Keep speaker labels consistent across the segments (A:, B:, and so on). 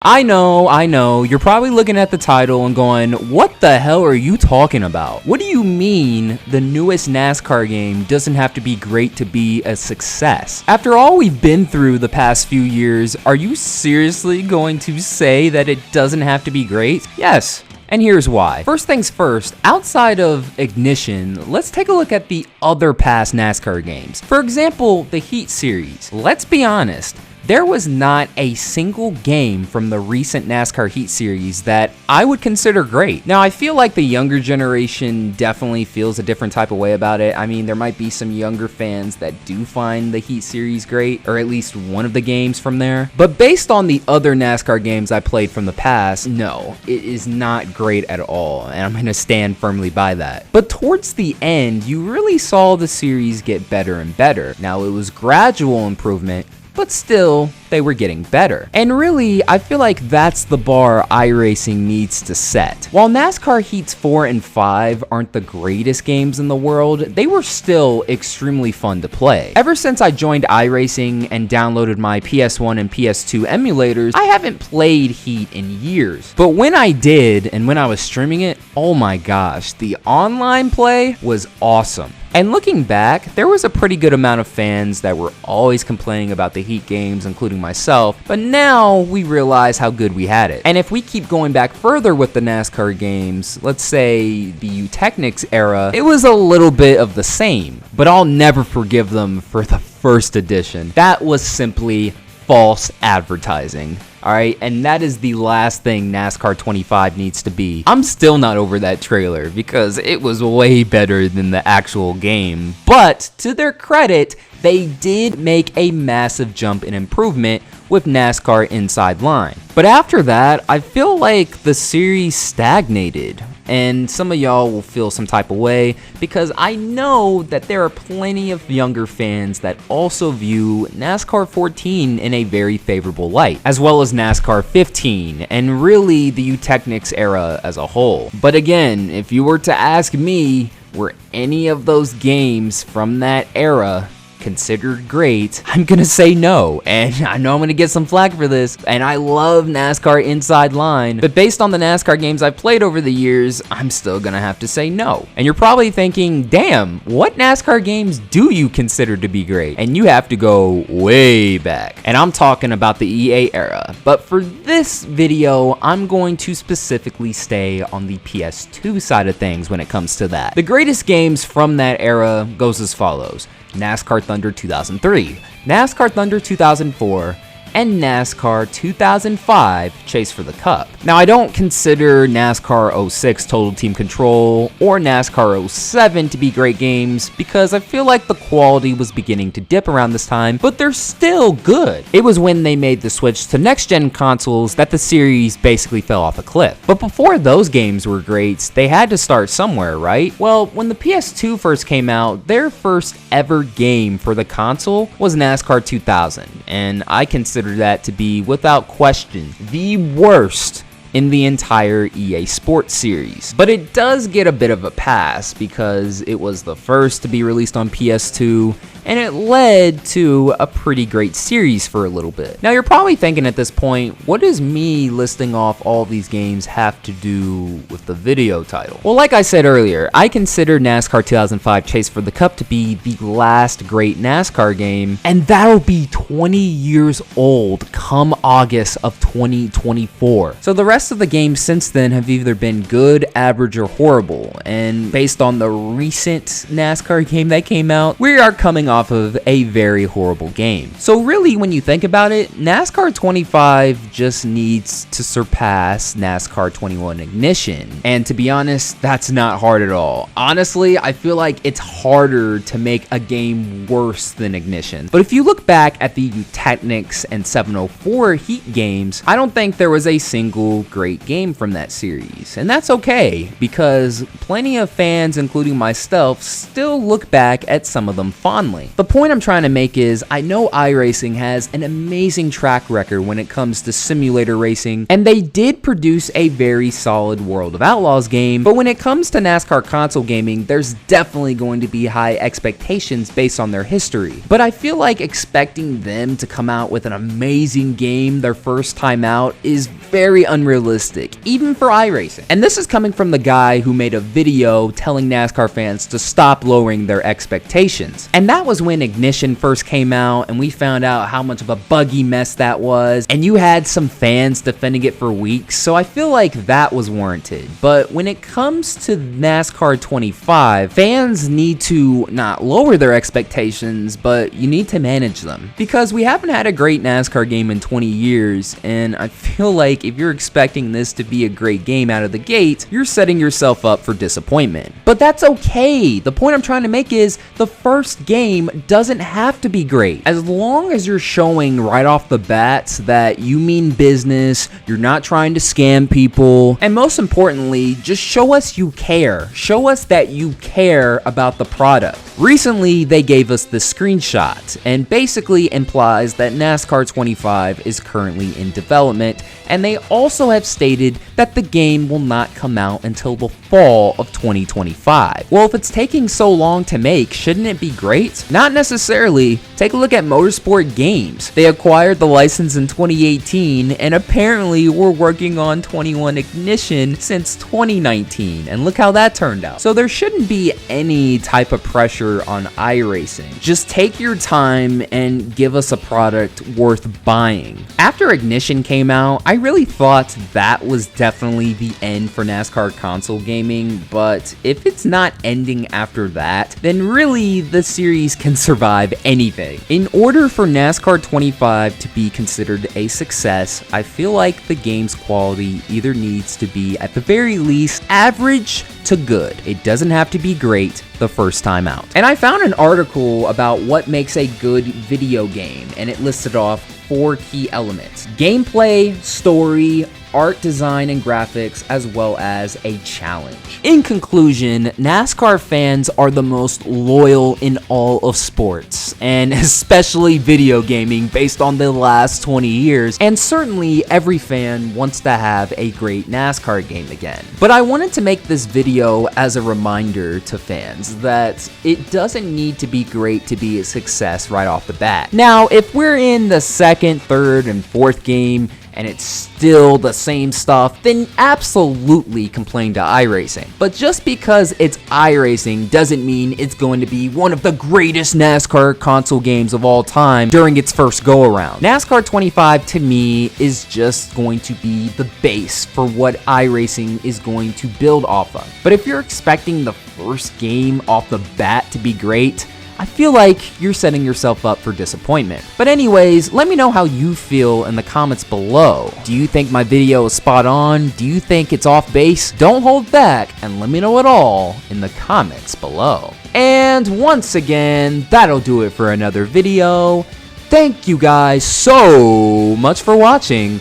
A: I know, you're probably looking at the title and going, what the hell are you talking about? What do you mean the newest NASCAR game doesn't have to be great to be a success? After all we've been through the past few years, are you seriously going to say that it doesn't have to be great? Yes. And here's why. First things first, outside of Ignition, let's take a look at the other past NASCAR games. For example, the Heat series. Let's be honest, there was not a single game from the recent NASCAR Heat series that I would consider great. Now, I feel like the younger generation definitely feels a different type of way about it. I mean, there might be some younger fans that do find the Heat series great, or at least one of the games from there. But based on the other NASCAR games I played from the past, no, it is not great at all, and I'm gonna stand firmly by that. But towards the end, you really saw the series get better and better. Now, it was gradual improvement, but still, they were getting better. And really, I feel like that's the bar iRacing needs to set. While NASCAR Heats 4 and 5 aren't the greatest games in the world, they were still extremely fun to play. Ever since I joined iRacing and downloaded my PS1 and PS2 emulators, I haven't played Heat in years. But when I did, and when I was streaming it, oh my gosh, the online play was awesome. And looking back, there was a pretty good amount of fans that were always complaining about the Heat games, including myself, but now we realize how good we had it. And if we keep going back further with the NASCAR games, let's say the Technics era, it was a little bit of the same, but I'll never forgive them for the first edition. That was simply false advertising. Alright, and that is the last thing NASCAR 25 needs to be. I'm still not over that trailer because it was way better than the actual game. But to their credit, they did make a massive jump in improvement with NASCAR Inside Line. But after that, I feel like the series stagnated. And some of y'all will feel some type of way because I know that there are plenty of younger fans that also view NASCAR 14 in a very favorable light, as well as NASCAR 15 and really the Technics era as a whole. But again, if you were to ask me, were any of those games from that era considered great, I'm gonna say no, and I know I'm gonna get some flack for this, and I love NASCAR Inside Line, but based on the NASCAR games I've played over the years, I'm still gonna have to say no. And you're probably thinking, damn, what NASCAR games do you consider to be great? And you have to go way back, and I'm talking about the EA era. But for this video, I'm going to specifically stay on the PS2 side of things when it comes to that. The greatest games from that era goes as follows: NASCAR Thunder 2003, NASCAR Thunder 2004, and NASCAR 2005 Chase for the Cup. Now, I don't consider NASCAR 06 Total Team Control or NASCAR 07 to be great games because I feel like the quality was beginning to dip around this time, but they're still good. It was when they made the switch to next-gen consoles that the series basically fell off a cliff. But before those games were great, they had to start somewhere, right? Well, when the PS2 first came out, their first ever game for the console was NASCAR 2000, and I consider that to be, without question, the worst in the entire EA Sports series. But it does get a bit of a pass because it was the first to be released on PS2 and it led to a pretty great series for a little bit. Now, you're probably thinking at this point, what does me listing off all these games have to do with the video title? Well, like I said earlier, I consider NASCAR 2005 Chase for the Cup to be the last great NASCAR game, and that'll be 20 years old come August of 2024. So the rest of the games since then have either been good, average, or horrible, and based on the recent NASCAR game that came out, we are coming off of a very horrible game. So really, when you think about it, NASCAR 25 just needs to surpass NASCAR 21 Ignition. And to be honest, that's not hard at all. Honestly, I feel like it's harder to make a game worse than Ignition. But if you look back at the Technics and 704 Heat games, I don't think there was a single great game from that series. And that's okay, because plenty of fans, including myself, still look back at some of them fondly. family. The point I'm trying to make is, I know iRacing has an amazing track record when it comes to simulator racing, and they did produce a very solid World of Outlaws game, but when it comes to NASCAR console gaming, there's definitely going to be high expectations based on their history. But I feel like expecting them to come out with an amazing game their first time out is very unrealistic, even for iRacing. And this is coming from the guy who made a video telling NASCAR fans to stop lowering their expectations. And that was when Ignition first came out, and we found out how much of a buggy mess that was, and you had some fans defending it for weeks, so I feel like that was warranted. But when it comes to NASCAR 25, fans need to not lower their expectations, but you need to manage them. Because we haven't had a great NASCAR game in 20 years, and I feel like if you're expecting this to be a great game out of the gate, you're setting yourself up for disappointment. But that's okay. The point I'm trying to make is, the first game doesn't have to be great. As long as you're showing right off the bat that you mean business, you're not trying to scam people, and most importantly, just show us you care. Show us that you care about the product. Recently, they gave us this screenshot, and basically implies that NASCAR 25 is currently in development, and they also have stated that the game will not come out until the fall of 2025. Well, if it's taking so long to make, shouldn't it be great? Not necessarily. Take a look at Motorsport Games. They acquired the license in 2018, and apparently were working on 21 Ignition since 2019, and look how that turned out. So there shouldn't be any type of pressure on iRacing. Just take your time and give us a product worth buying. After Ignition came out, I really thought that was definitely the end for NASCAR console gaming, but if it's not ending after that, then really the series can survive anything. In order for NASCAR 25 to be considered a success, I feel like the game's quality either needs to be at the very least average to good. It doesn't have to be great the first time out. And I found an article about what makes a good video game, and it listed off 4 key elements: gameplay, story, art design and graphics, as well as a challenge. In conclusion, NASCAR fans are the most loyal in all of sports, and especially video gaming based on the last 20 years, and certainly every fan wants to have a great NASCAR game again. But I wanted to make this video as a reminder to fans that it doesn't need to be great to be a success right off the bat. Now, if we're in the second, third, and fourth game, and it's still the same stuff, then absolutely complain to iRacing. But just because it's iRacing doesn't mean it's going to be one of the greatest NASCAR console games of all time during its first go-around. NASCAR 25 to me is just going to be the base for what iRacing is going to build off of. But if you're expecting the first game off the bat to be great, I feel like you're setting yourself up for disappointment. But anyways, let me know how you feel in the comments below. Do you think my video is spot on? Do you think it's off base? Don't hold back and let me know it all in the comments below. And once again, that'll do it for another video. Thank you guys so much for watching.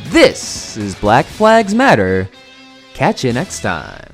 A: This is Black Flags Matter. Catch you next time.